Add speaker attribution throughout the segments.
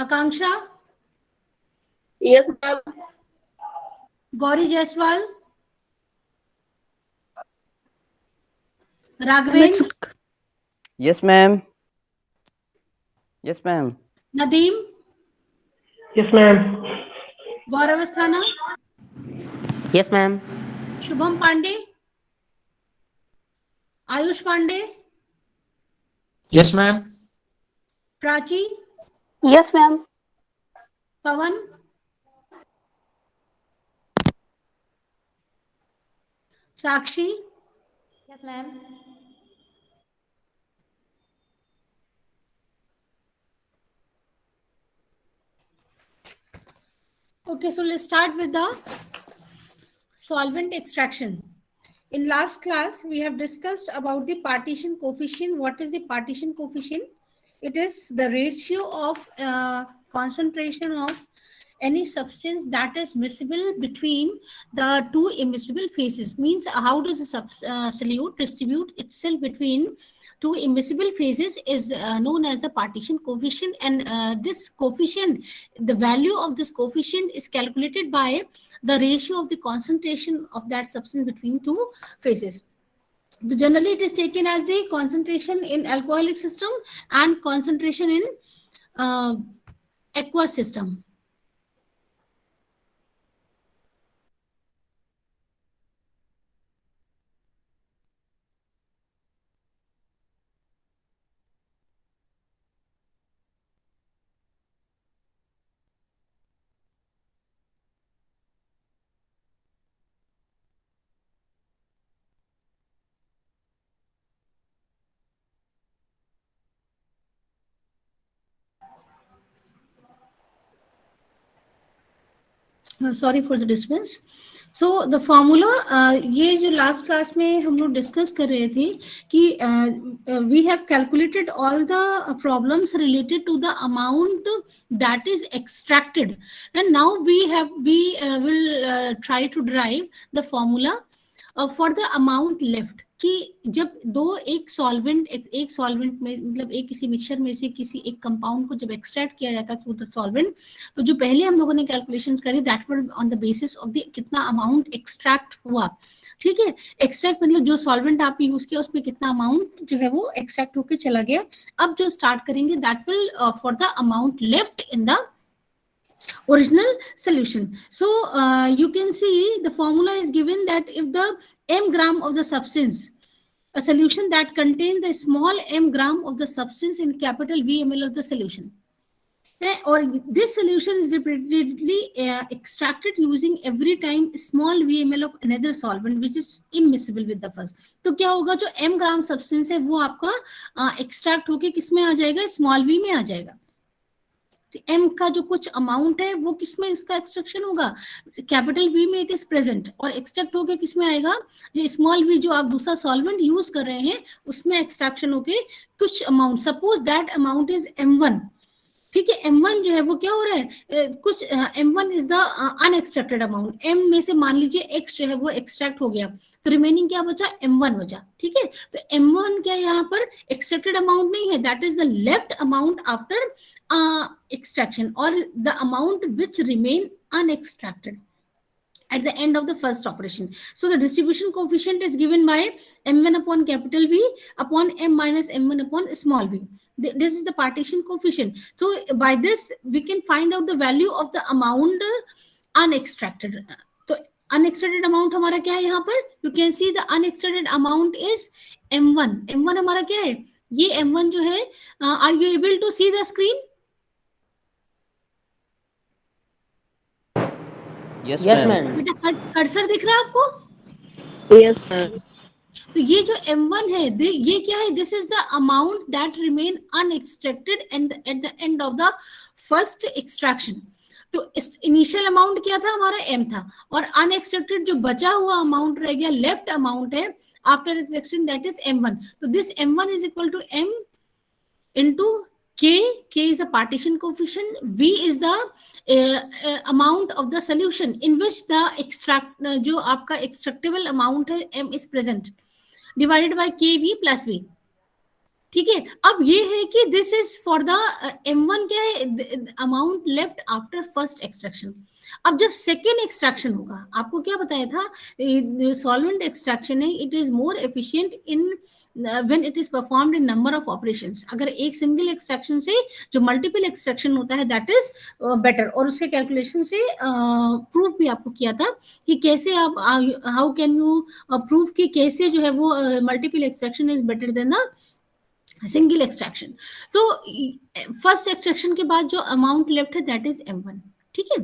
Speaker 1: Akanksha,
Speaker 2: Yes, ma'am.
Speaker 1: Gauri Jaiswal, Raghavendra,
Speaker 3: Yes, ma'am. Yes, ma'am.
Speaker 1: Nadeem,
Speaker 2: Yes, ma'am.
Speaker 1: Gaurav Asthana,
Speaker 4: Yes, ma'am.
Speaker 1: Shubham Pandey, Ayush Pandey,
Speaker 5: Yes, ma'am.
Speaker 1: Prachi,
Speaker 6: Yes, ma'am.
Speaker 1: Pawan, Sakshi,
Speaker 7: Yes, ma'am.
Speaker 1: Okay, so let's start with the solvent extraction. In last class, we have discussed about the partition coefficient. What is the partition coefficient? It is the ratio of concentration of any substance that is miscible between the two immiscible phases. Means how does a solute distribute itself between two immiscible phases is known as the partition coefficient, and this coefficient, the value of this coefficient is calculated by the ratio of the concentration of that substance between two phases. Generally, it is taken as the concentration in alcoholic system and concentration in aqueous system. Sorry for the disturbance. So the formula, ये जो last class में हम लोग discuss कर रहे थे कि we have calculated all the problems related to the amount that is extracted, and now we will try to drive the formula for the amount left. कि जब एक सॉल्वेंट में मतलब एक किसी मिक्सचर में से किसी एक कंपाउंड को जब एक्सट्रैक्ट किया जाता है थ्रू द सॉल्वेंट, तो जो पहले हम लोगों ने कैलकुलेशन करी that were on the basis of the कितना अमाउंट एक्सट्रैक्ट हुआ. ठीक है, एक्सट्रैक्ट मतलब जो सॉल्वेंट आप यूज किया उसमें कितना अमाउंट जो है वो एक्सट्रैक्ट होकर चला गया. अब जो स्टार्ट करेंगे that will for the amount left in the original solution. So you can see the formula is given that if the m gram of the substance, a solution that contains a small m gram of the substance in capital V ml of the solution, or this solution is repeatedly extracted using every time small v ml of another solvent which is immiscible with the first. तो क्या होगा, जो m ग्राम substance है वो आपका extract होके किस में आ जाएगा, स्मॉल v में आ जाएगा. एम का जो कुछ अमाउंट है वो किसमें इसका एक्सट्रैक्शन होगा, कैपिटल वी में इट इज प्रेजेंट, और एक्सट्रैक्ट होके किसमें आएगा, जो स्मॉल वी जो आप दूसरा सॉल्वेंट यूज कर रहे हैं उसमें एक्सट्रैक्शन होके कुछ amount, suppose that amount is m1. ठीक है, m1 जो है वो क्या हो रहा है, कुछ m1 is the unextracted amount. m में से मान लीजिए x जो है वो एक्सट्रैक्ट हो गया, तो रिमेनिंग क्या बचा, m1 बचा. ठीक है, तो m1 क्या यहाँ पर एक्सट्रैक्टेड अमाउंट नहीं है, that is the left amount after extraction, or the amount which remain unextracted at the end of the first operation. So the distribution coefficient is given by m1 upon capital V upon m minus m1 upon small v. This is the partition coefficient. So by this we can find out the value of the amount unextracted. So unextracted amount हमारा क्या है यहाँ पर, you can see the unextracted amount is m1. m1 हमारा क्या है, ये m1 जो है, are you able to see the screen?
Speaker 4: Yes, ma'am.
Speaker 1: बेटा कर्सर दिख रहा है आपको?
Speaker 2: Yes, ma'am.
Speaker 1: तो ये जो m1 है ये क्या है, this is the amount that remain unextracted and at the end of the first extraction. तो इनिशियल अमाउंट क्या था हमारा, m था, और अनएक्सट्रैक्टेड जो बचा हुआ अमाउंट रह गया, लेफ्ट अमाउंट है after extraction, that is m1. तो this m1 is equal to m into K is the partition coefficient, V is the amount of the solution in which the जो आपका extractable amount है M is present, divided by KV plus V. ठीक है, अब ये है कि this is for the M1 क्या है, amount left after first extraction. अब जब सेकेंड एक्सट्रैक्शन होगा, आपको क्या बताया था, सॉल्वेंट एक्सट्रैक्शन है, it is more efficient in when it is performed in number of operations। अगर एक सिंगल एक्सट्रैक्शन से जो मल्टीपल एक्सट्रैक्शन होता है दैट इज बेटर। और उसके कैलकुलेशन से प्रूफ भी आपको किया था कि कैसे आप, हाउ कैन यू प्रूफ कि कैसे जो है वो multiple extraction is better than the single extraction. तो फर्स्ट एक्सट्रैक्शन के बाद जो अमाउंट लेफ्ट है दैट इज M1। ठीक है,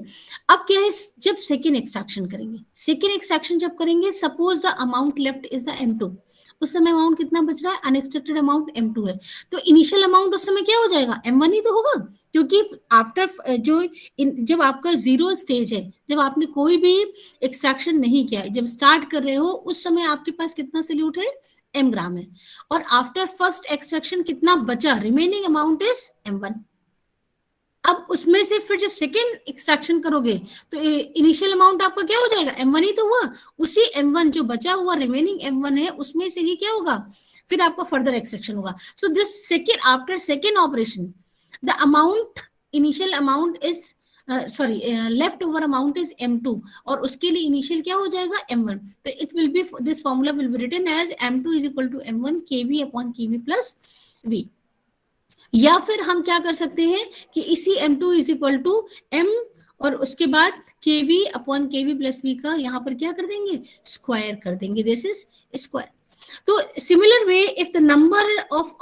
Speaker 1: अब क्या है, जब सेकेंड एक्सट्रैक्शन करेंगे, सेकेंड एक्सट्रैक्शन जब करेंगे, suppose the amount left is the M2, उस समय अमाउंट कितना बच रहा है, अनएक्सपेक्टेड अमाउंट M2 है, तो इनिशियल अमाउंट उस समय क्या हो जाएगा, M1 ही तो होगा, क्योंकि आफ्टर जब आपका जीरो स्टेज है, जब आपने कोई भी एक्सट्रैक्शन नहीं किया है, जब स्टार्ट कर रहे हो, उस समय आपके पास कितना सल्यूट है, M ग्राम है, और आफ्टर फर्स्ट एक्सट्रैक्शन कितना बचा, रिमेनिंग अमाउंट इज M1। अब उसमें से फिर जब सेकेंड एक्सट्रैक्शन करोगे तो इनिशियल अमाउंट आपका क्या हो जाएगा, M1 ही तो हुआ, उसी M1 जो बचा हुआ रिमेनिंग M1 है उसमें से ही क्या होगा, फिर आपका फर्दर एक्सट्रैक्शन होगा। So this second, after second operation the amount, initial amount is sorry left over amount is M2, और उसके लिए इनिशियल क्या हो जाएगा, M1। तो it will be, this formula will be written as M2 is equal to M1 KV upon KV plus V। या फिर हम क्या कर सकते हैं कि इसी M2 is equal to M और उसके बाद KV upon KV plus V का यहाँ पर क्या कर देंगे, स्क्वायर कर देंगे, दिस इज स्क्वायर। तो similar way if the number of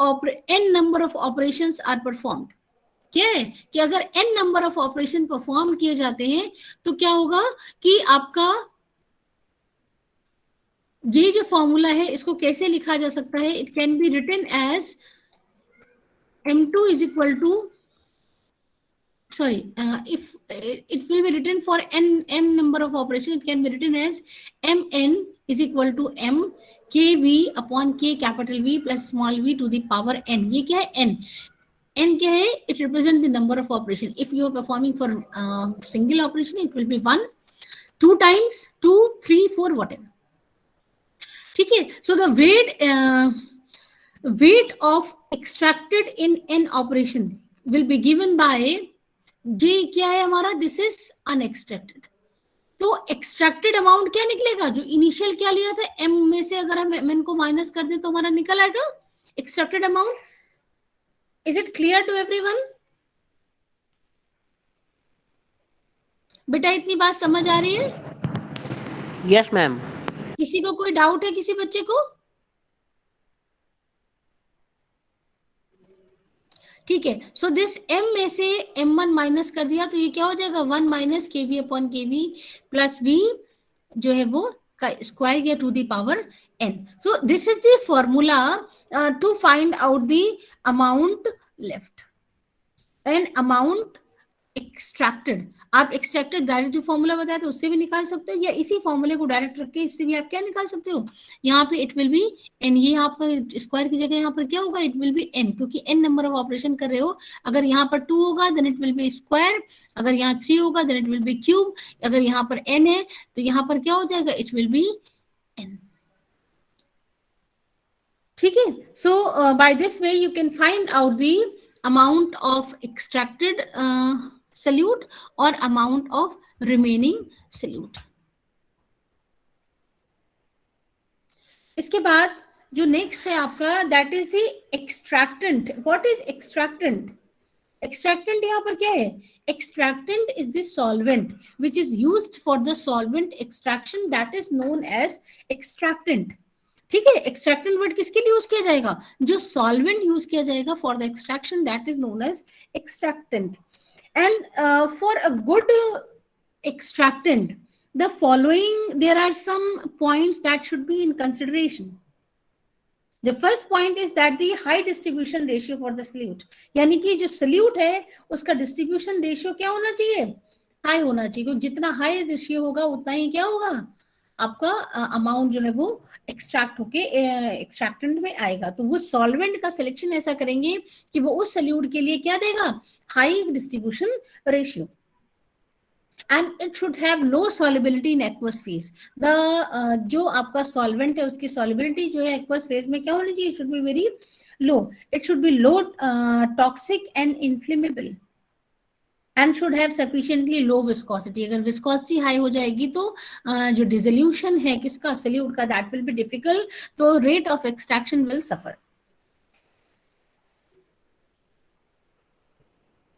Speaker 1: n number of operations are performed, क्या है कि अगर n number of operation perform किए जाते हैं तो क्या होगा कि आपका ये जो फॉर्मूला है इसको कैसे लिखा जा सकता है, it can be written as M2 is equal to, sorry, if it will be written for n number of operation, it can be written as Mn is equal to M KV upon K capital V plus small v to the power n। ये क्या है, n क्या है, it represents the number of operation। if you are performing for single operation it will be 1, 2 times, 2, 3, 4 whatever। ठीक है, so the weight of extracted in n operation will be given by, ये क्या है हमारा, this is unextracted. तो extracted amount क्या निकलेगा, जो इनिशियल क्या लिया था M में से अगर हम M को माइनस कर दें तो हमारा निकल आएगा extracted amount. Is it clear to everyone? बेटा इतनी बात समझ आ रही है?
Speaker 4: Yes ma'am.
Speaker 1: किसी को कोई डाउट है, किसी बच्चे को? ठीक है, सो दिस M में से M1 माइनस कर दिया तो ये क्या हो जाएगा, 1 minus KV upon KV plus V जो है वो का स्क्वायर गया to the power n। So this is the formula to find out the amount left and amount extracted. आप एक्सट्रैक्टेड डायरेक्ट जो फॉर्मूला बताया था उससे भी निकाल सकते हो, या इसी फॉर्मूले को डायरेक्ट रख के इससे भी आप क्या निकाल सकते हो, यहाँ पे इट विल बी n, ये यहाँ पर स्क्वायर की जगह यहाँ पर क्या होगा, इट विल बी n, क्योंकि n नंबर ऑफ ऑपरेशन कर रहे हो। अगर यहाँ पर 2 होगा then it will be square, अगर यहाँ 3 होगा then it will be cube, अगर यहाँ पर n है तो यहाँ पर क्या हो जाएगा, इट विल बी n। ठीक है, so by this way you can find out the amount of extracted solute or amount of remaining solute। इसके बाद जो नेक्स्ट है आपका that is the extractant. What is extractant? Extractant यहाँ पर क्या है, extractant is the solvent which is used for the solvent extraction, that is known as extractant. ठीक है, एक्सट्रैक्टेंट वर्ड किसके लिए यूज किया जाएगा, जो सॉल्वेंट यूज किया जाएगा for the extraction, that is known as extractant. And for a good extractant the following, there are some points that should be in consideration. The first point is that the high distribution ratio for the solute, यानी कि जो salute है उसका distribution ratio क्या होना चाहिए, high होना चाहिए। जितना हाई रेशियो होगा उतना ही क्या होगा, आपका अमाउंट जो है वो एक्सट्रैक्ट होके एक्सट्रैक्टेंट में आएगा। तो वो सॉल्वेंट का सिलेक्शन ऐसा करेंगे कि वो उस सल्यूट के लिए क्या देगा, high distribution ratio, and it should have low solubility in aqueous phase. The जो आपका सॉल्वेंट है उसकी सॉल्युबिलिटी जो है एक्वस फेज में क्या होनी चाहिए, should be very low. It should be low toxic and inflammable and should have sufficiently low viscosity. अगर viscosity high हो जाएगी तो जो dissolution है किसका, solute का, that will be difficult, तो rate of extraction will suffer.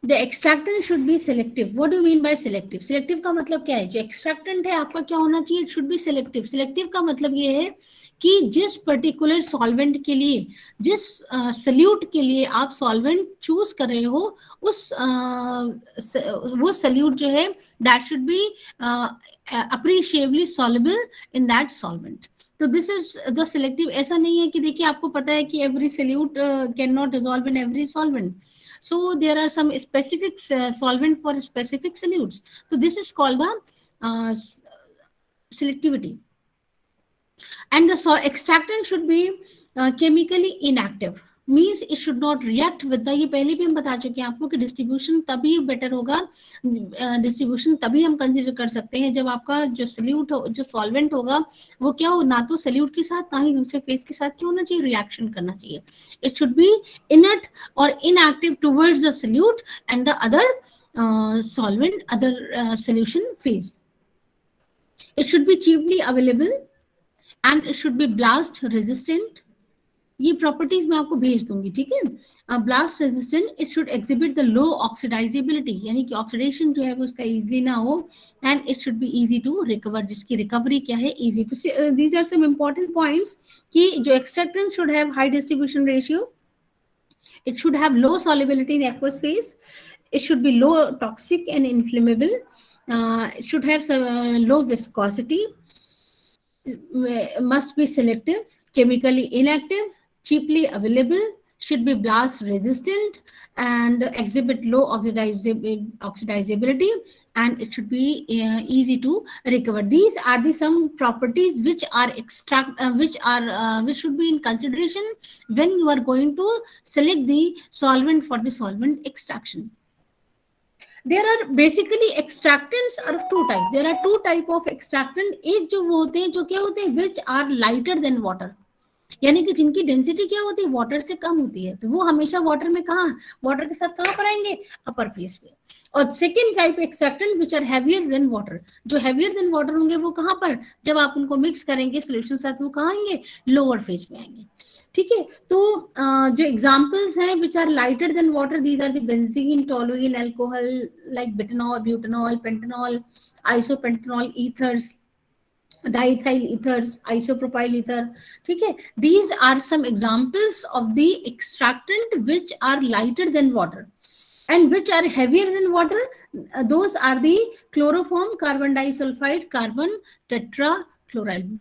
Speaker 1: The extractant should be selective. What do you mean by selective? Selective का मतलब क्या है? जो extractant है आपका क्या होना चाहिए? It should be selective. Selective का मतलब ये है कि जिस पर्टिकुलर सॉल्वेंट के लिए, जिस सल्यूट के लिए आप सॉल्वेंट चूज कर रहे हो, उस वो सल्यूट जो है that should be appreciably soluble in that solvent. तो दिस इज द सिलेक्टिव. ऐसा नहीं है कि देखिए आपको पता है कि every solute can not dissolve in every solvent. So there are some specific solvent for specific solutes. So this is called the selectivity. And the extractant should be chemically inactive. Means it should not react with the, ये पहले भी हम बता चुके हैं आपको कि distribution तभी बेटर होगा, डिस्ट्रीब्यूशन तभी हम कंसीडर कर सकते हैं जब आपका जो सल्यूट हो, जो सॉल्वेंट होगा वो क्या हो, ना तो सल्यूट के साथ ना ही दूसरे फेज के साथ क्या होना चाहिए, रिएक्शन करना चाहिए. इट शुड बी इनर्ट और inactive towards the solute and the other solvent, other solution phase. It should be cheaply available and it should be blast resistant. ये प्रॉपर्टीज मैं आपको भेज दूंगी, ठीक है. Blast resistant, it should exhibit the low oxidisability, यानी कि oxidation जो है वो उसका इजीली ना हो, and it should be easy to recover, जिसकी रिकवरी क्या है, इजी. तो these are some important points कि जो extractant should have high distribution ratio, it should have low solubility in aqueous phase, it should be low toxic and inflammable, it should have some low viscosity, must be selective, chemically inactive, cheaply available, should be blast resistant, and exhibit low oxidizability, and it should be easy to recover. These are the some properties which are which should be in consideration when you are going to select the solvent for the solvent extraction. There are basically extractants are of two type. There are two type of extractant. एक जो वो होते हैं जो क्या होते हैं, which are lighter than water, यानी कि जिनकी डेंसिटी क्या होती है, वाटर से कम होती है, तो वो हमेशा वाटर में कहाँ, वाटर के साथ कहाँ पर आएंगे, अपर फेस पे. और second type extractant which are heavier than water, जो हैवियर देन वाटर होंगे वो कहाँ पर, जब आप उनको मिक्स करेंगे सोल्यूशन साथ, वो कहाँ आएंगे, लोअर फेज में आएंगे. ठीक है. तो जो एग्जांपल्स हैं which are lighter than water, these are the benzene, toluene, alcohol like butanol, butanol, pentanol, isopentanol ethers, diethyl ethers, isopropyl ether. ठीक है. These are some examples of the extractant which are lighter than water and which are heavier than water. Those are the chloroform, carbon disulfide, carbon tetrachloride.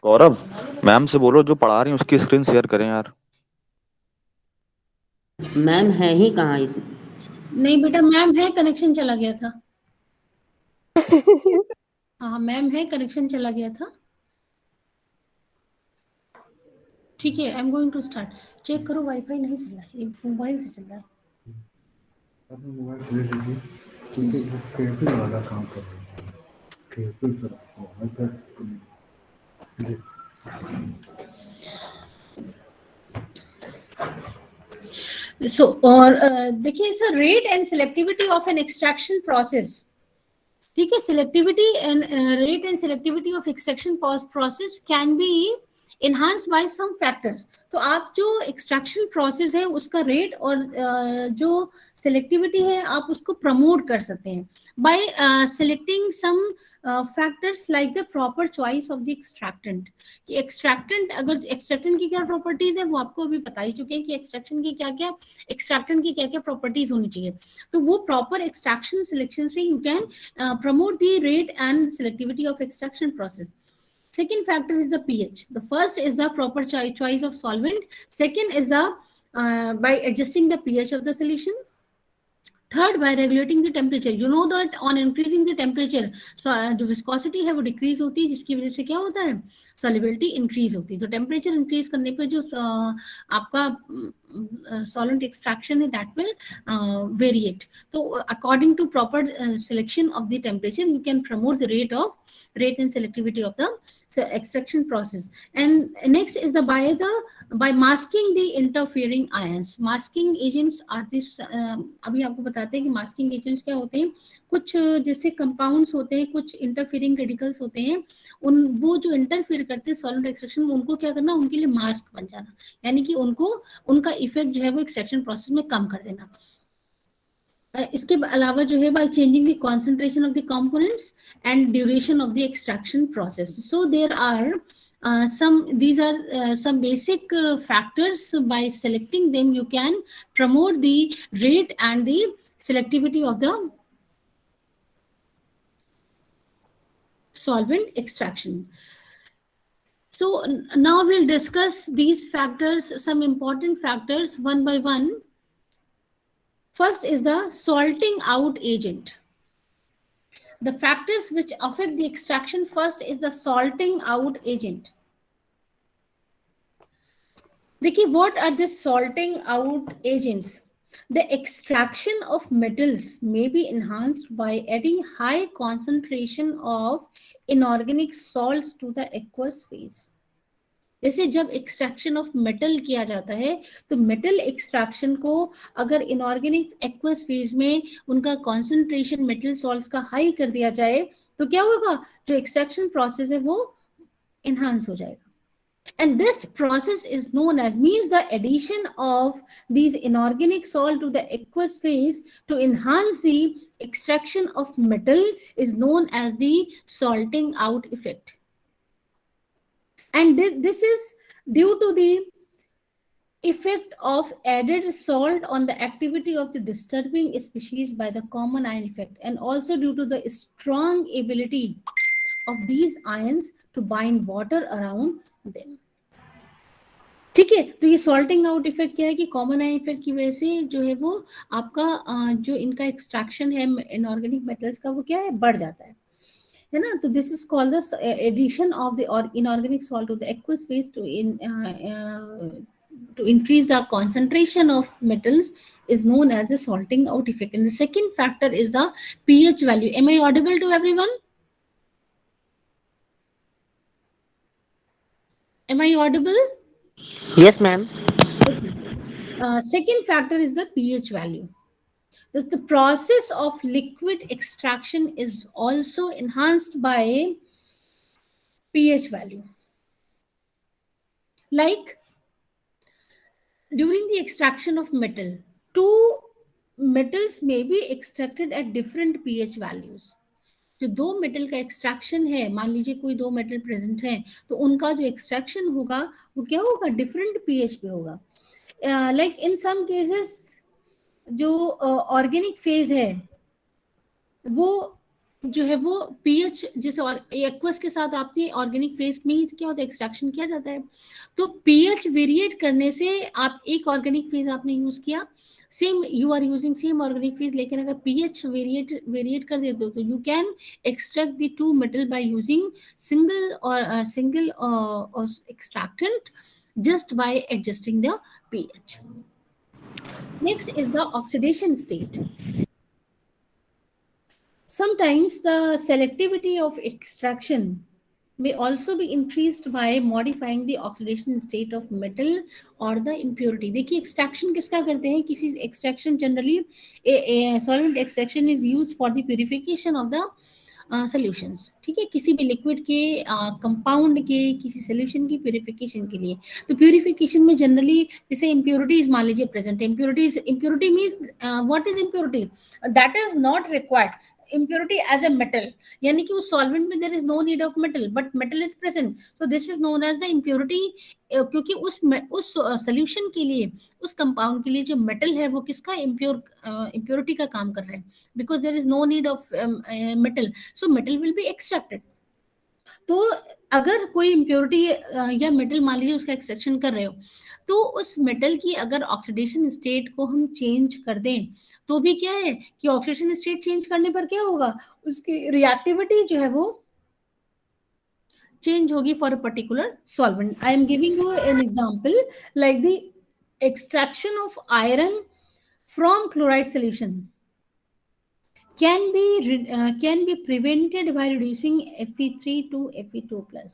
Speaker 6: Gaurav, ma'am से बोलो जो पढ़ा रही हैं उसकी screen share करें यार.
Speaker 4: मैम है ही कहाँ इस
Speaker 1: नहीं बेटा, मैम है, कनेक्शन चला गया था. हाँ मैम है, कनेक्शन चला गया था. ठीक है, I am going to start. Check करो वाईफाई नहीं चल रहा है, ये मोबाइल से चल रहा है.
Speaker 7: अपने मोबाइल से ले लीजिए क्योंकि वो केबल वाला काम कर रहा है. केबल से वाईफाई
Speaker 1: सो और देखिए sir, rate and selectivity of an extraction process. ठीक है, selectivity and rate and selectivity of extraction process can be enhanced by some factors. तो आप जो एक्सट्रैक्शन प्रोसेस है उसका रेट और जो सिलेक्टिविटी है आप उसको प्रमोट कर सकते हैं by selecting some factors like the proper choice of the extractant. कि एक्सट्रैक्टेंट, अगर एक्सट्रैक्टेंट की क्या प्रॉपर्टीज है वो आपको अभी बता ही चुके हैं कि एक्सट्रैक्शन की क्या क्या, एक्सट्रैक्टेंट की क्या क्या प्रॉपर्टीज होनी चाहिए. तो वो प्रॉपर एक्सट्रैक्शन सिलेक्शन से you can promote the rate and selectivity of extraction process. Second factor is the pH. The first is the proper choice of solvent. Second is the by adjusting the pH of the solution. Third, by regulating the temperature. You know that on increasing the temperature, so जो viscosity है वो decrease होती है, जिसकी वजह से क्या होता है, solubility increase होती है. तो temperature increase करने पे जो आपका solvent extraction है that will variate. तो according to proper selection of the temperature, you can promote the rate and selectivity of the extraction process. And next is the by masking the interfering ions. Masking agents are this अभी आपको बताते हैं कि masking agents क्या होते हैं. कुछ जैसे compounds होते हैं, कुछ interfering radicals होते हैं, वो जो interfere करते हैं solvent extraction में, उनको क्या करना, उनके लिए mask बन जाना, यानी कि उनको उनका effect जो है वो extraction process में कम कर देना. इसके अलावा जो है by changing the concentration of the components and duration of the extraction process. So there are some basic factors. By selecting them you can promote the rate and the selectivity of the solvent extraction. So now we'll discuss these factors, some important factors, one by one. First is the salting out agent. The factors which affect the extraction, first is the salting out agent. देखिए, what are the salting out agents? The extraction of metals may be enhanced by adding high concentration of inorganic salts to the aqueous phase. जैसे जब extraction of metal किया जाता है तो metal extraction को अगर inorganic aqueous phase में उनका कॉन्सेंट्रेशन मेटल सॉल्ट्स का हाई कर दिया जाए तो क्या होगा, जो एक्सट्रैक्शन प्रोसेस है वो एनहांस हो जाएगा. And this process is known as, means the addition of these inorganic salt to the aqueous phase to enhance the extraction of metal is known as the salting out effect. And this is due to the effect of added salt on the activity of the disturbing species by the common ion effect, and also due to the strong ability of these ions to bind water around them. ठीक है, तो ये salting out effect क्या है कि common ion effect की वजह से जो है वो आपका जो इनका एक्सट्रैक्शन है इनऑर्गेनिक मेटल्स का वो क्या है, बढ़ जाता है ना. तो this is called the addition of the inorganic salt to the aqueous phase to increase the concentration of metals is known as the salting out effect. And the second factor is the pH value. Am I audible to everyone? Am I audible?
Speaker 4: Yes, ma'am.
Speaker 1: Second factor is the pH value. The process of liquid extraction is also enhanced by pH value. Like during the extraction of metal, two metals may be extracted at different pH values. जो दो metal का extraction है, मान लीजिए कोई दो metal present है, तो उनका जो एक्सट्रैक्शन होगा वो क्या होगा, डिफरेंट पीएच पे होगा. लाइक इन सम केसेस जो ऑर्गेनिक फेज है वो जो है वो पीएच जैसे एक्वस के साथ आपने ऑर्गेनिक फेज में ही क्या होता है, एक्सट्रैक्शन किया जाता है. तो पीएच वेरिएट करने से आप एक ऑर्गेनिक फेज आपने यूज किया, same you are using same organic phase, लेकिन अगर पीएच वेरिएट कर देते हो तो you can extract the two metal by using single extractant just by adjusting the pH. Next is the oxidation state. Sometimes the selectivity of extraction may also be increased by modifying the oxidation state of metal or the impurity. देखिए extraction किसका करते हैं, किसी extraction generally a solvent extraction is used for the purification of the solutions, ठीक है, किसी भी liquid के कंपाउंड के किसी सॉल्यूशन की प्यूरिफिकेशन के लिए। तो प्यूरिफिकेशन में जनरली जैसे इम्प्योरिटीज मान लीजिए present, impurity means what is impurity, that is not required impurity as a metal, यानी कि उस solvent में there is no need of metal but metal is present, so this is known as the impurity, क्योंकि उस solution के लिए, उस compound के लिए जो metal है वो किसका impurity का काम कर रहा है, because there is no need of metal, so metal will be extracted. तो अगर कोई इम्प्योरिटी या मेटल मान लीजिए उसका एक्सट्रैक्शन कर रहे हो, तो उस मेटल की अगर ऑक्सीडेशन स्टेट को हम चेंज कर दें तो भी क्या है कि ऑक्सीडेशन स्टेट चेंज करने पर क्या होगा, उसकी रिएक्टिविटी जो है वो चेंज होगी for a particular solvent. I am giving you an example like the extraction of iron from chloride solution can be prevented by reducing Fe3 to Fe2 plus,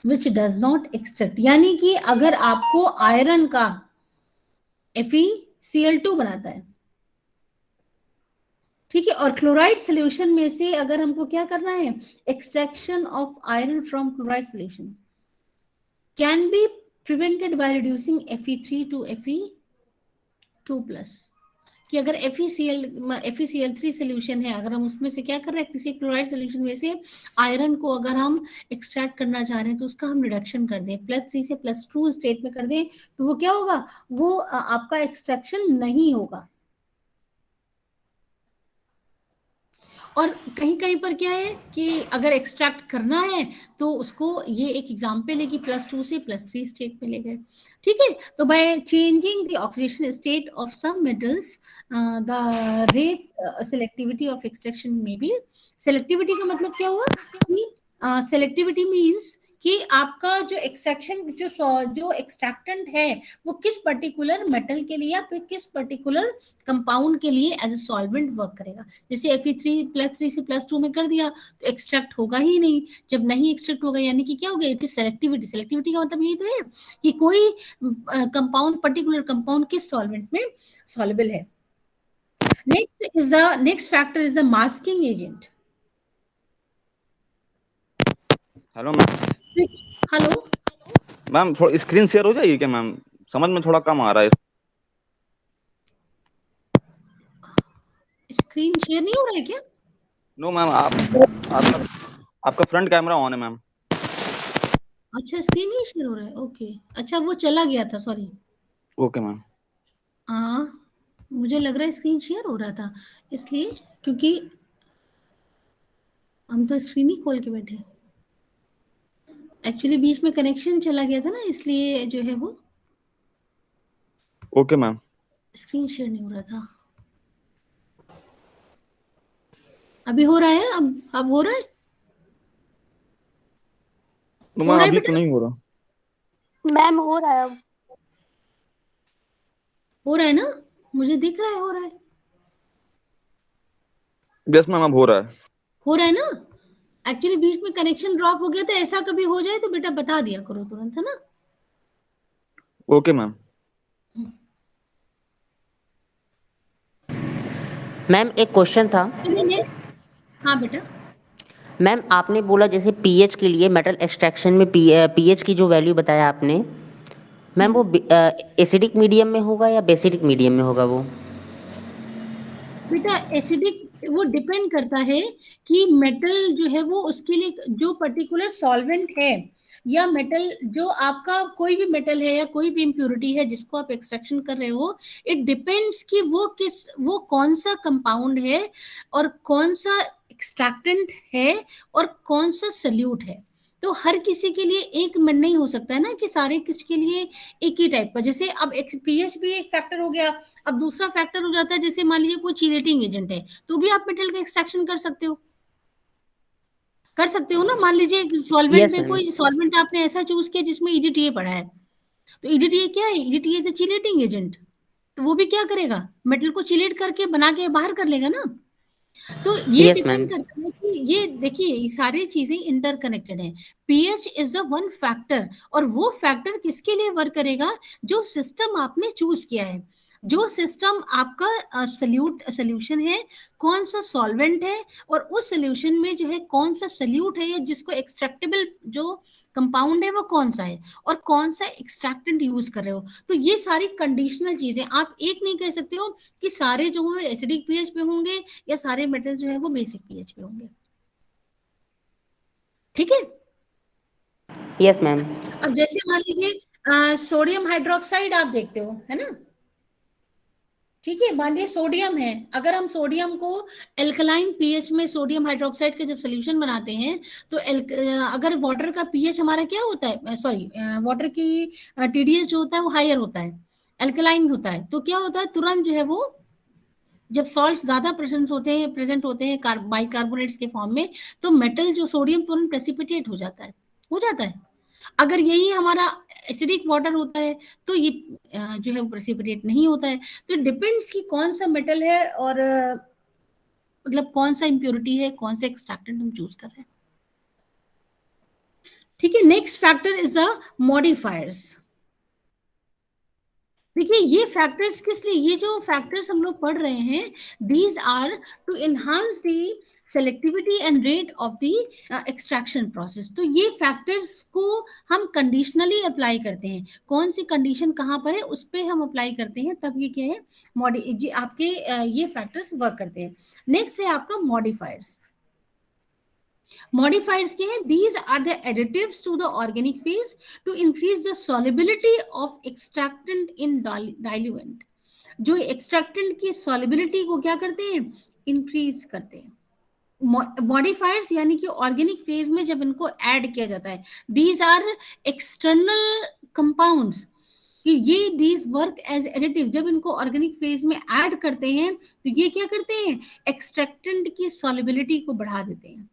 Speaker 1: which does not extract, यानी कि अगर आपको iron का FeCl2 बनाता है, ठीक है, और क्लोराइड सॉल्यूशन में से अगर हमको क्या करना है, extraction of iron from chloride solution can be prevented by reducing Fe3 to Fe2 plus, कि अगर FeCl3 सोल्यूशन है, अगर हम उसमें से क्या कर रहे हैं, किसी क्लोराइड सोल्यूशन में से आयरन को अगर हम एक्सट्रैक्ट करना चाह रहे हैं तो उसका हम रिडक्शन कर दें, +3 से +2 स्टेट में कर दें, तो वो क्या होगा, वो आपका एक्सट्रैक्शन नहीं होगा। और कहीं कहीं पर क्या है कि अगर एक्सट्रैक्ट करना है तो उसको, ये एक एग्जांपल है कि +2 से +3 स्टेट में ले गए, ठीक है। तो by changing the oxidation state of some metals the rate selectivity of extraction में भी, सेलेक्टिविटी का मतलब क्या हुआ कि सेलेक्टिविटी मींस कि आपका जो एक्सट्रैक्शन जो एक्सट्रैक्टेंट है वो किस पर्टिकुलर मेटल के लिए या फिर किस पर्टिकुलर कंपाउंड के लिए एज ए सॉल्वेंट वर्क करेगा। जैसे Fe3 से +2 में कर दिया तो एक्सट्रैक्ट होगा ही नहीं, जब नहीं एक्सट्रैक्ट होगा यानी कि क्या हो गया, इट इज सेलेक्टिविटी। सेलेक्टिविटी का मतलब यही तो है कि कोई कंपाउंड, पर्टिकुलर कंपाउंड किस सॉल्वेंट में सॉल्युबल है। Next factor is the masking agent.
Speaker 6: Hello ma'am.
Speaker 1: Hello
Speaker 6: ma'am, थोड़ा स्क्रीन शेयर हो जाएगी क्या मैम, समझ में थोड़ा कम आ रहा है।
Speaker 1: स्क्रीन शेयर नहीं हो रहा है क्या?
Speaker 6: नो मैम, आपका फ्रंट कैमरा ऑन है मैम।
Speaker 1: अच्छा, स्क्रीन नहीं शेयर हो रहा है, ओके, अच्छा वो चला गया था, सॉरी।
Speaker 6: Okay ma'am.
Speaker 1: मुझे लग रहा है स्क्रीन शेयर हो रहा था, इसलिए, क्योंकि हम तो स्क्रीन ही खोल के बैठे, एक्चुअली बीच में कनेक्शन चला गया था ना, इसलिए जो है वो
Speaker 6: ओके मैम।
Speaker 1: स्क्रीन शेयर नहीं हो रहा था। अभी हो रहा है, अब हो रहा है?
Speaker 6: तो मैम अभी तो नहीं हो रहा
Speaker 2: मैम, हो रहा है अब।
Speaker 1: हो रहा है ना, मुझे दिख रहा है हो रहा है।
Speaker 6: यस मैम, अब हो रहा है
Speaker 1: ना। एक्चुअली बीच में कनेक्शन ड्रॉप हो गया था, ऐसा कभी हो जाए तो बेटा बता दिया करो तुरंत, है ना।
Speaker 6: Okay ma'am.
Speaker 4: मैम एक क्वेश्चन था।
Speaker 1: हाँ बेटा।
Speaker 4: मैम आपने बोला जैसे पीएच के लिए, मेटल एक्सट्रैक्शन में पीएच की जो वैल्यू बताया आपने, मैम वो एसिडिक मीडियम में होगा या बेसिडिक मीडियम में होगा वो?
Speaker 1: बेटा एसिडिक, वो डिपेंड करता है कि मेटल जो है वो उसके लिए जो पर्टिकुलर सॉल्वेंट है, या मेटल जो आपका कोई भी मेटल है या कोई भी इम्प्योरिटी है जिसको आप एक्सट्रैक्शन कर रहे हो, इट डिपेंड्स कि वो कौन सा कंपाउंड है और कौन सा एक्सट्रैक्टेंट है और कौन सा सल्यूट है। तो हर किसी के लिए एक में नहीं हो सकता है ना कि सारे किसके लिए एक ही टाइप का। जैसे अब पीएच भी एक फैक्टर हो गया, अब दूसरा फैक्टर हो जाता है, जैसे मान लीजिए कोई चीलेटिंग एजेंट है तो भी आप मेटल का एक्सट्रैक्शन कर सकते हो। कर सकते हो ना। मान लीजिए सॉल्वेंट
Speaker 4: यस
Speaker 1: में
Speaker 4: मैम।
Speaker 1: कोई सॉल्वेंट आपने ऐसा चूज किया जिसमें ईडीटीए पड़ा है, तो ईडीटीए क्या है, EDTA is a chelating agent, तो वो भी क्या करेगा, मेटल को चिलेट करके बना के बाहर कर लेगा ना। तो ये
Speaker 4: यस मैम।
Speaker 1: डिपेंड करता है कि ये देखिए ये सारी चीजें इंटरकनेक्टेड है। PH is the one factor, और वो फैक्टर किसके लिए वर्क करेगा, जो सिस्टम आपने चूज किया है, जो सिस्टम आपका सोल्यूशन है, कौन सा सॉल्वेंट है, और उस सोल्यूशन में जो है कौन सा सोल्यूट है, या जिसको एक्सट्रैक्टेबल जो कंपाउंड है वो कौन सा है, और कौन सा एक्सट्रैक्टेंट यूज कर रहे हो। तो ये सारी कंडीशनल चीजें, आप एक नहीं कह सकते हो कि सारे जो है एसिडिक पीएच पे होंगे या सारे मेटल जो है वो बेसिक पीएच पे होंगे। ठीक है।
Speaker 4: Yes ma'am.
Speaker 1: अब जैसे मान लीजिए सोडियम हाइड्रोक्साइड आप देखते हो, है ना, ठीक है, मान लीजिए सोडियम है, अगर हम सोडियम को एल्कलाइन पीएच में सोडियम हाइड्रोक्साइड का जब सोल्यूशन बनाते हैं, तो अगर वाटर का पीएच हमारा क्या होता है, सॉरी वाटर की टीडीएस जो होता है वो हायर होता है, एल्कलाइन होता है, तो क्या होता है तुरंत जो है वो, जब सॉल्ट ज्यादा प्रेजेंट होते हैं बाइकार्बोनेट्स के फॉर्म में, तो मेटल जो सोडियम तुरंत प्रेसिपिटेट हो जाता है। अगर यही हमारा एसिडिक वाटर होता है तो ये जो है वो प्रेसिपिटेट नहीं होता है। तो डिपेंड्स कि कौन सा मेटल है, और मतलब कौन सा इम्प्योरिटी है, कौन सा एक्सट्रैक्टेंट हम चूज कर रहे हैं। ठीक है, next factor is the modifiers. देखिए ये फैक्टर्स किस लिए, ये जो फैक्टर्स हम लोग पढ़ रहे हैं, these are to enhance the selectivity and rate of the extraction process. तो ये फैक्टर्स को हम कंडीशनली अप्लाई करते हैं, कौन सी कंडीशन कहाँ पर है उस पर हम अप्लाई करते हैं, तब ये क्या है जी आपके ये फैक्टर्स वर्क करते हैं। नेक्स्ट है आपका मॉडिफायर्स। Modifiers के हैं, these are the additives to the organic phase to increase the solubility of extractant in diluent। जो एक्सट्रैक्टेंट की solubility को क्या करते हैं, इंक्रीज करते हैं। मॉडिफायर्स यानी कि ऑर्गेनिक फेज में जब इनको ऐड किया जाता है, दीज आर एक्सटर्नल कंपाउंड्स, कि ये दीज वर्क एज एडिटिव, जब इनको ऑर्गेनिक फेज में ऐड करते हैं तो ये क्या करते हैं, एक्सट्रैक्टेंट की सॉल्युबिलिटी को बढ़ा देते हैं।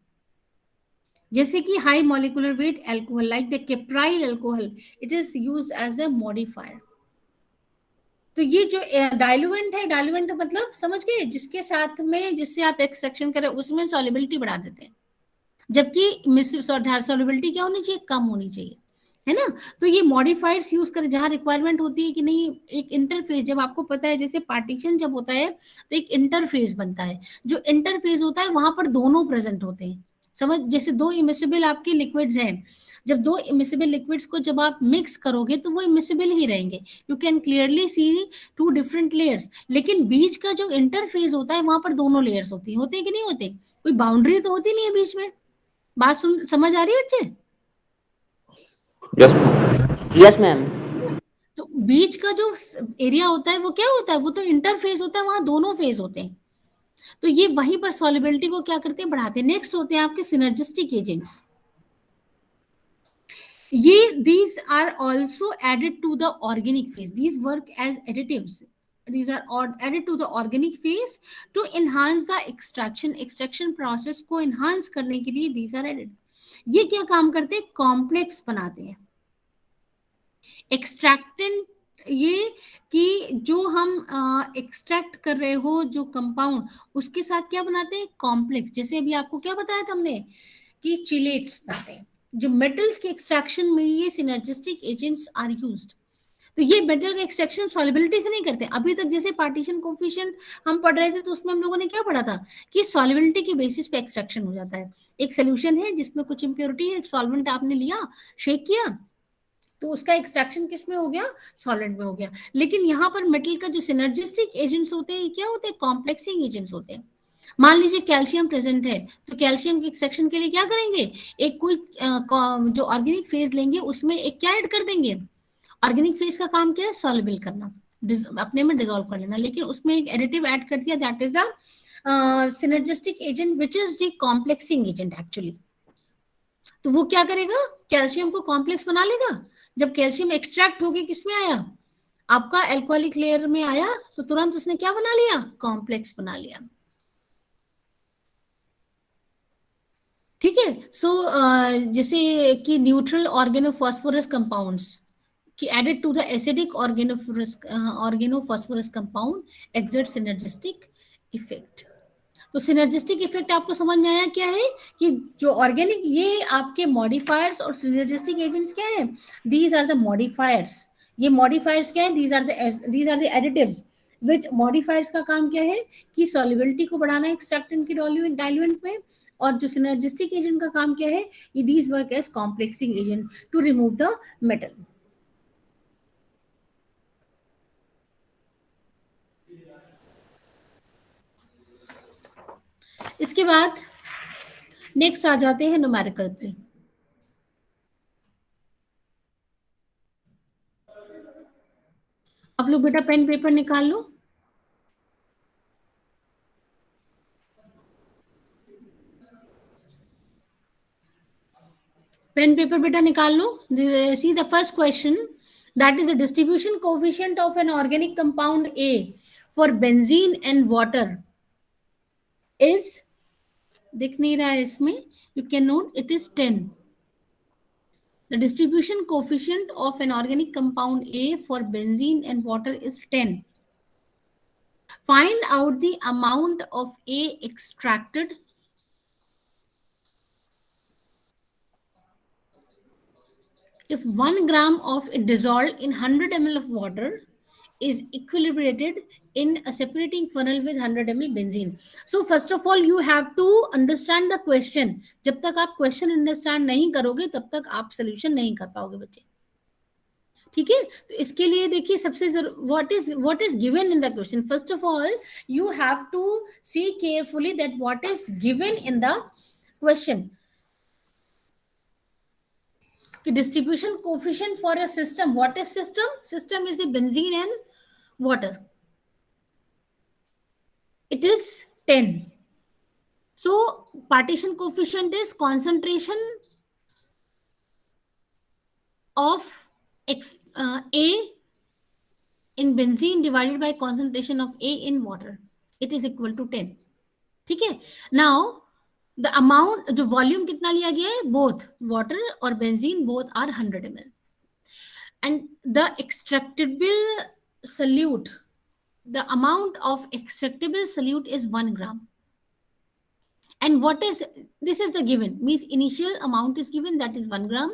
Speaker 1: जैसे कि high molecular weight alcohol like the capryl alcohol, it is used as a modifier. तो ये जो डाइल्यूएंट है, डाइल्यूएंट मतलब समझ गए, जिसके साथ में जिससे आप एक्सट्रैक्शन करें उसमें सॉल्युबिलिटी बढ़ा देते हैं, जबकि सॉल्युबिलिटी क्या होनी चाहिए, कम होनी चाहिए, है ना। तो ये मॉडिफायर्स यूज करें जहां रिक्वायरमेंट होती है कि नहीं, एक इंटरफेस, जब आपको पता है जैसे पार्टीशन जब होता है तो एक इंटरफेस बनता है, जो इंटरफेस होता है वहां पर दोनों प्रेजेंट होते हैं। समझ, जैसे दो इमिसिबल आपके लिक्विड्स हैं, जब दो इमिसिबल लिक्विड्स को जब आप मिक्स करोगे तो वो इमिसिबल ही रहेंगे, you can clearly see two different layers, लेकिन बीच का जो इंटरफेस होता है वहां पर दोनों लेयर्स होते हैं कि नहीं होते, कोई बाउंड्री तो होती नहीं है बीच में। बात समझ आ रही है बच्चे?
Speaker 6: Yes
Speaker 4: yes ma'am.
Speaker 1: तो बीच का जो एरिया होता है वो क्या होता है, वो तो इंटरफेस होता है, वहां दोनों फेज होते हैं, तो ये वहीं पर सॉल्युबिलिटी को क्या करते हैं, बढ़ाते हैं। नेक्स्ट होते हैं आपके सिनर्जिस्टिक एजेंट्स। ये these are also added to the organic phase, these work as additives, these are added to the organic phase to enhance the extraction process को enhance करने के लिए these are added। ये क्या काम करते हैं, कॉम्प्लेक्स बनाते हैं एक्सट्रैक्टेंट, ये कि जो हम एक्सट्रैक्ट कर रहे हो जो कंपाउंड, उसके साथ क्या बनाते हैं, कॉम्प्लेक्स। जैसे अभी आपको क्या बताया था हमने कि चिलेट्स बनाते हैं, जो मेटल्स के एक्सट्रैक्शन में ये सिनर्जिस्टिक एजेंट्स आर यूज्ड। तो ये मेटल का एक्सट्रैक्शन सॉल्युबिलिटी से नहीं करते। अभी तक जैसे पार्टीशन कोफिशिएंट हम पढ़ रहे थे तो उसमें हम लोगों ने क्या पढ़ा था कि सॉल्युबिलिटी के बेसिस पे एक्सट्रैक्शन हो जाता है। एक सोल्यूशन है जिसमें कुछ इंप्योरिटी है, एक सॉल्वेंट आपने लिया, शेक किया, तो उसका एक्सट्रैक्शन किस में हो गया, सॉलिड में हो गया। लेकिन यहाँ पर मेटल का जो सिनर्जिस्टिक एजेंट्स होते हैं क्या होते हैं, कॉम्प्लेक्सिंग एजेंट्स होते हैं। मान लीजिए कैल्शियम प्रेजेंट है, तो कैल्शियम के एक्सट्रैक्शन के लिए क्या करेंगे, एक कोई जो ऑर्गेनिक फेज लेंगे उसमें एक क्या ऐड कर देंगे, ऑर्गेनिक फेज का काम क्या है, सॉल्युबल करना, अपने में डिसॉल्व कर लेना, लेकिन उसमें एक एडिटिव ऐड कर दिया, that is the synergistic agent which is the complexing agent actually. तो वो क्या करेगा, कैल्शियम को कॉम्प्लेक्स बना लेगा। जब कैल्शियम एक्सट्रैक्ट होके किसमें आया, आपका एल्कोहलिक लेयर में आया, तो तुरंत उसने क्या बना लिया, कॉम्प्लेक्स बना लिया। ठीक है। सो जैसे कि न्यूट्रल ऑर्गेनोफॉस्फोरस कंपाउंड्स कि added to the acidic organophosphorus compound exert synergistic effect। तो सिनर्जिस्टिक इफेक्ट आपको समझ में आया क्या है कि जो ऑर्गेनिक ये आपके मॉडिफायर्स और सिनर्जिस्टिक एजेंट्स क्या है, दीज आर द मॉडिफायर्स। ये मॉडिफायर्स क्या है, these are the additive. Which modifiers का काम क्या है कि सॉल्युबिलिटी को बढ़ाना एक्सट्रैक्टेंट के डाइल्यूएंट में, और जो सिनर्जिस्टिक एजेंट का काम क्या है, ये these work as complexing agent to remove the metal. इसके बाद नेक्स्ट आ जाते हैं न्यूमेरिकल पे। आप लोग बेटा पेन पेपर निकाल लो। पेन पेपर बेटा निकाल लो। See the first question, that is the distribution coefficient of an organic compound A for benzene and water is, दिख नहीं रहा है इसमें, you can note it is 10। The distribution coefficient of an organic compound A for benzene and water is 10. Find out the amount of A extracted if 1 gram of it dissolved in 100 ml of water is equilibrated in a separating funnel with 100 ml benzene. So first of all you have to understand the question. जब तक आप question understand नहीं करोगे तब तक आप solution नहीं कर पाओगे बच्चे। ठीक है, तो इसके लिए देखिए सबसे what is given in the question. First of all you have to see carefully that what is given in the question. Distribution coefficient for a system, what is system? System is the benzene and water, it is 10. So partition coefficient is concentration of A in benzene divided by concentration of A in water, it is equal to 10. ठीक है, now the amount, जो volume कितना लिया गया है, both water और benzene both are 100 ml, and the extractable solute, the amount of extractable solute is 1 gram. And what is this, is the given, means initial amount is given, that is 1 gram.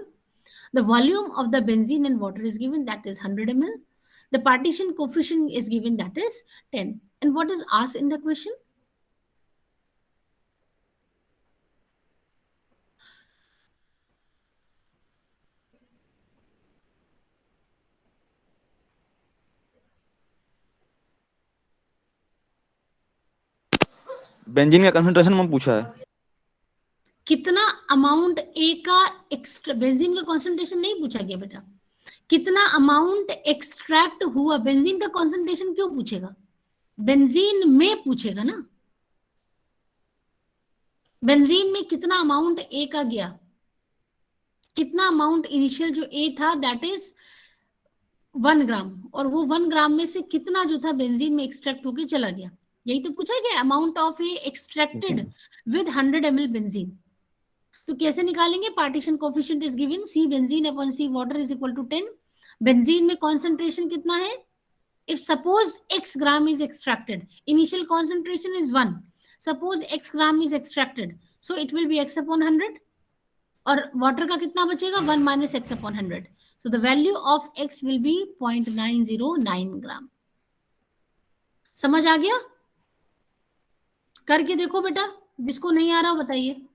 Speaker 1: The volume of the benzene and water is given, that is 100 ml. The partition coefficient is given, that is 10. And what is asked in the question?
Speaker 6: Benzene का concentration में पूछा है,
Speaker 1: कितना amount ए का extra, benzene का concentration नहीं पूछा गया बेटा, कितना अमाउंट एक्सट्रैक्ट हुआ। बेंजीन का कॉन्सेंट्रेशन क्यों पूछेगा, बेंजीन में पूछेगा ना, बेंजीन में कितना अमाउंट ए का गया, कितना अमाउंट इनिशियल जो ए था दैट इज 1 ग्राम, और वो 1 ग्राम में से कितना जो था बेंजीन में एक्सट्रैक्ट होके चला गया, यही तो पूछा गया, amount of a extracted with 100 ml benzene. तो कैसे निकालेंगे, partition coefficient is given, c benzene upon c water is equal to 10। Benzene में कॉन्सेंट्रेशन कितना है, if suppose x gram is extracted, initial concentration is 1, suppose x gram is extracted, so it will be x upon 100, और water का कितना बचेगा, 1 minus x upon 100, so the value of x will be 0.909 gram। समझ आ गया, करके देखो बेटा, जिसको नहीं आ रहा बताइए।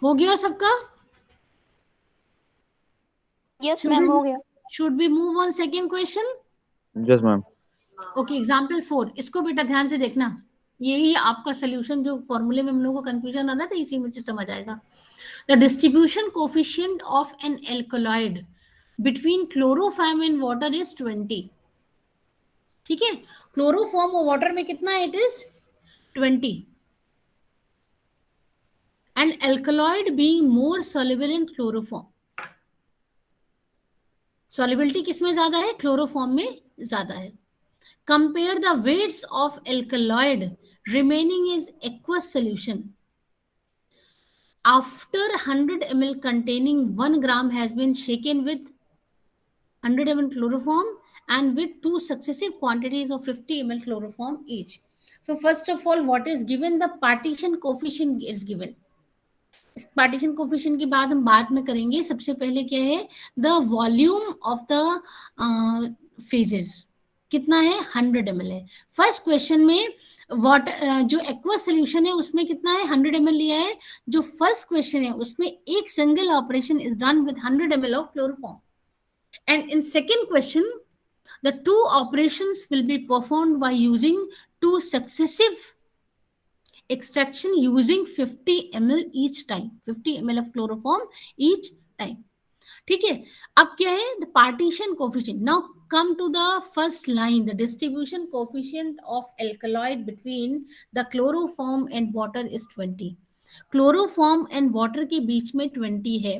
Speaker 1: हो गया सबका?
Speaker 2: यस मैम, हो गया।
Speaker 1: Should we move on second question?
Speaker 6: Yes ma'am.
Speaker 1: Okay, example 4, इसको बेटा ध्यान से देखना, यही आपका सोल्यूशन, जो फॉर्मूले में हम लोगों को कंफ्यूजन आ रहा था इसी में से समझ आएगा। The distribution coefficient of an alkaloid between chloroform and water is 20। ठीक है, क्लोरोफॉर्म और वाटर में कितना है? It is 20, and alkaloid being more soluble in chloroform. Solubility किसमें ज्यादा है? क्लोरोफॉर्म में ज्यादा है। Compare the weights of alkaloid remaining is aqueous solution. After 100 ml containing 1 gram has been shaken with 100 ml chloroform and with 2 successive quantities of 50 ml chloroform each. So first of all, what is given? The partition coefficient is given. Partition coefficient की बात हम बाद में करेंगे। सबसे पहले क्या है? The volume of the phases कितना है? 100 ml है। फर्स्ट क्वेश्चन में जो एक्वस सोल्यूशन है उसमें कितना है? 100 ml लिया है। जो फर्स्ट क्वेश्चन है उसमें एक single operation is done with 100 ml of chloroform, and in second question the 2 operations will be performed by using 2 successive extraction using 50 ml each time, 50 ml of chloroform each time. ठीक है, अब क्या है? The partition coefficient. Now come to the first line, the distribution coefficient of alkaloid between the chloroform and water is 20। Chloroform and water के बीच में 20 है,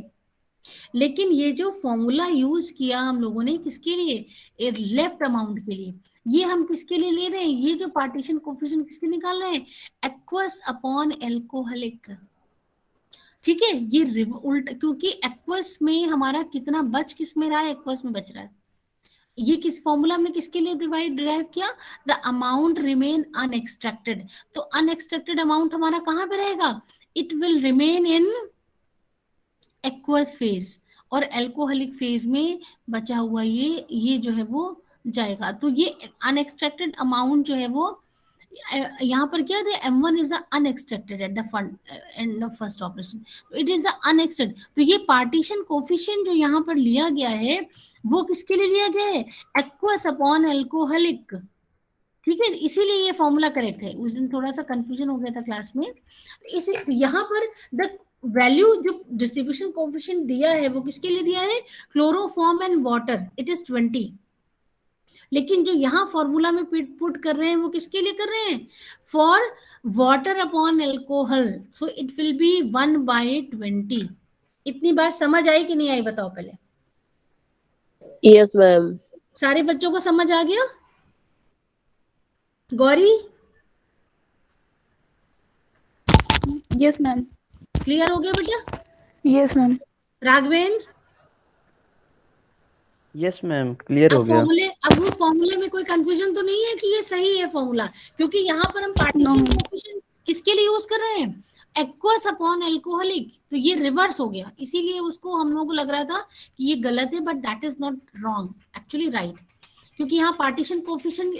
Speaker 1: लेकिन ये जो फॉर्मूला यूज किया हम लोगों ने किसके लिए? लेफ्ट अमाउंट के लिए। ये हम किसके लिए ले रहे हैं? ये जो पार्टीशन कोफिशिएंट किसके निकाल रहे हैं? Aqueous upon alcoholic. ठीक है, ये उल्टा, क्योंकि एक्वस में हमारा कितना बच किस में रहा है? एक्वस में बच रहा है। ये किस फॉर्मूला में किसके लिए डिराइव किया? The amount remain unextracted. तो अनएक्सट्रैक्टेड अमाउंट हमारा कहां पे रहेगा? It will remain in aqueous phase, और एल्कोहलिक फेज में बचा हुआ ये जो है वो जाएगा। तो ये अनएक्सट्रैक्टेड अमाउंट जो है वो यहाँ पर क्या है? M1 is unextracted at the end of first operation, it is unextracted. तो ये पार्टीशन कोफिशिएंट जो यहाँ पर लिया गया है वो किसके लिए लिया गया है? Aqueous upon alcoholic. ठीक है, इसीलिए ये फॉर्मूला करेक्ट है। उस दिन थोड़ा सा कंफ्यूजन हो गया था क्लास में, इसे यहाँ पर द वैल्यू जो डिस्ट्रीब्यूशन कोफिशिएंट दिया है वो किसके लिए दिया है? Chloroform and water, it is 20। लेकिन जो यहाँ फॉर्मूला में पुट कर रहे हैं वो किसके लिए कर रहे हैं? For water upon alcohol, so it will B 1/20। इतनी बात समझ आई कि नहीं आई? बताओ पहले।
Speaker 8: Yes ma'am.
Speaker 1: सारे बच्चों को समझ आ गया? गौरी?
Speaker 2: Yes ma'am.
Speaker 1: क्लियर हो गया बेटा?
Speaker 2: Yes ma'am.
Speaker 1: Raghavendra?
Speaker 3: Yes ma'am, clear हो
Speaker 1: अब
Speaker 3: गया।
Speaker 1: वो फॉर्मूले में कोई कंफ्यूजन तो नहीं है कि ये सही है फॉर्मूला? क्योंकि यहाँ पर हम पार्टीशन कोफिशिएंट किसके लिए यूज कर रहे हैं? Aqueous upon alcoholic. तो ये रिवर्स हो गया, इसीलिए उसको हम लोगों को लग रहा था कि ये गलत है, but that is not wrong, actually right. क्योंकि यहाँ partition coefficient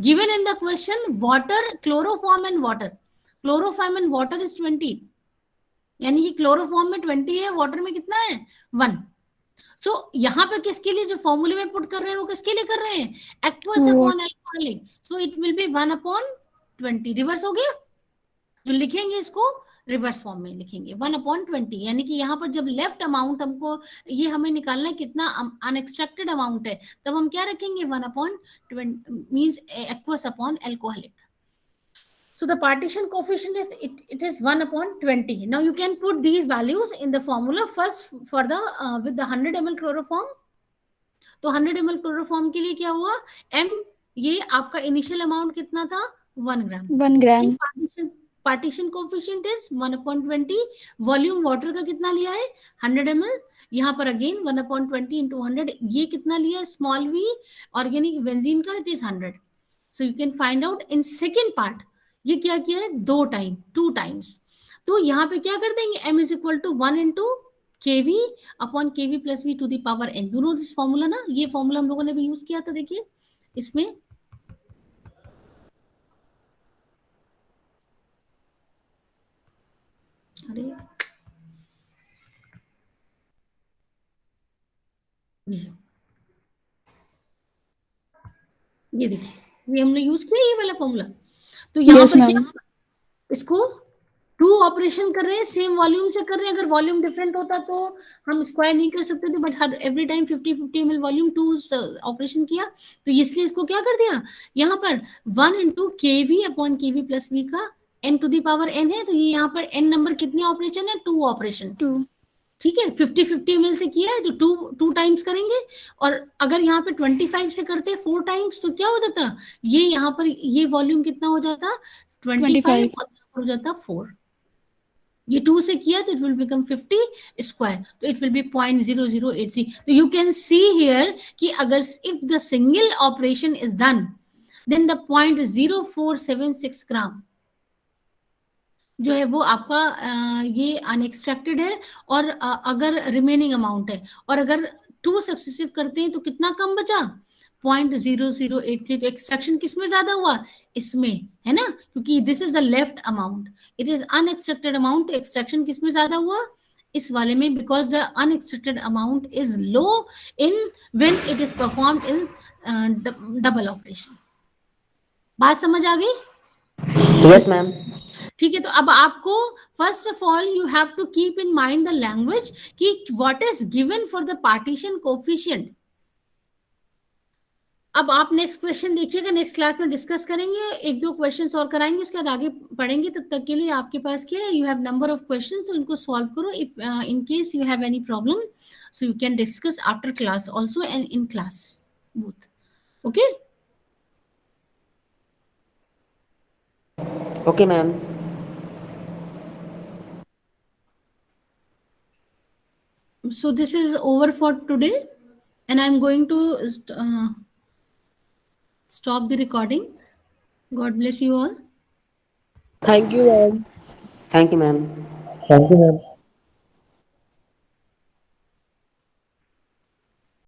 Speaker 1: given in the question water, chloroform and water, chloroform and water is 20, यानी कि क्लोरोफॉर्म में 20 है, वाटर में कितना है? 1। सो यहाँ पे किसके लिए जो फॉर्मूले में पुट कर रहे हैं वो किसके लिए कर रहे हैं? Aqueous upon alcoholic, so it will B 1/20। Reverse हो गया। जो लिखेंगे इसको रिवर्स फॉर्म में लिखेंगे 1/20, यानी कि यहाँ पर जब लेफ्ट अमाउंट हमको ये हमें निकालना है कितना अनएक्सट्रैक्टेड अमाउंट है, तब हम क्या रखेंगे? 1/20 means aqueous upon alcoholic. So the partition coefficient is it is 1/20. Now you can put these values in the formula first for the with the 100 ml chloroform. तो 100 ml chloroform के लिए क्या हुआ? M, ये आपका इनिशियल अमाउंट कितना था? 1 gram.
Speaker 2: 1 gram.
Speaker 1: Partition coefficient is 1/20। Volume water का कितना लिया है? 100 ml। यहाँ पर अगेन 1/20 into 100, ये कितना लिया है? स्मॉल v ऑर्गेनिक बेंजीन का, it is 100। So you can find out in second part ये क्या किया है? 2 टाइम्स। तो यहाँ पे क्या कर देंगे? m is equal to 1 into kv upon kv plus v to the power n। You know this formula ना? ये फॉर्मूला हम लोगों ने भी यूज किया था। देखिए इसमें अरे ये देखिए, ये हमने यूज किया ये वाला फॉर्मूला। तो यहाँ
Speaker 2: Yes,
Speaker 1: पर
Speaker 2: ma'am.
Speaker 1: क्या, इसको 2 ऑपरेशन कर रहे हैं, सेम वॉल्यूम से कर रहे हैं। अगर वॉल्यूम डिफरेंट होता तो हम स्क्वायर नहीं कर सकते थे, but her every time 50 ml volume 2 operation किया, तो इसलिए इसको क्या कर दिया, यहाँ पर 1 into kV upon kV plus v का n to the power n है, तो ये यहाँ पर n नंबर कितने ऑपरेशन है, 2 ऑपरेशन।
Speaker 2: 2.
Speaker 1: ठीक है, 50 ml से किया है तो 2 टाइम्स करेंगे, और अगर यहाँ पे 25 से करते 4 टाइम्स तो क्या हो जाता, ये यहाँ पर ये वॉल्यूम कितना हो जाता, 25 और यहाँ पर हो जाता 4। ये 2 से किया तो इट विल बिकम 50 स्क्वायर, तो इट विल बी 0.0083। तो यू कैन सी हियर कि अगर if the single operation is done then the 0.0476 gram जो है वो आपका ये अनएक्सट्रैक्टेड है, और अगर रिमेनिंग अमाउंट है, और अगर 2 सक्सेसिव करते हैं तो कितना कम बचा, 0.0083। तो एक्सट्रैक्शन किसमें ज्यादा हुआ, इसमें, है ना, क्योंकि this is the left amount, it is unextracted amount. Extraction किसमें ज्यादा हुआ, इस वाले में, because the unextracted amount is low in when it is performed in double operation. बात समझ आ गई?
Speaker 4: Yes ma'am.
Speaker 1: ठीक है, तो अब आपको first of all you have to keep in mind the language कि what is given for the partition coefficient. अब आप नेक्स्ट क्वेश्चन देखिएगा, नेक्स्ट क्लास में डिस्कस करेंगे, 1-2 क्वेश्चंस और कराएंगे, उसके बाद आगे पढ़ेंगे। तब तक के लिए आपके पास क्या है, you have number of questions, तो इनको सॉल्व करो। If in case you have any problem so you can discuss after class also and in class both. Okay
Speaker 4: okay ma'am.
Speaker 1: so this is over for today and I'm going to stop the recording. God bless you all.
Speaker 8: Thank you, ma'am.
Speaker 4: Thank you ma'am.
Speaker 5: Thank you, ma'am.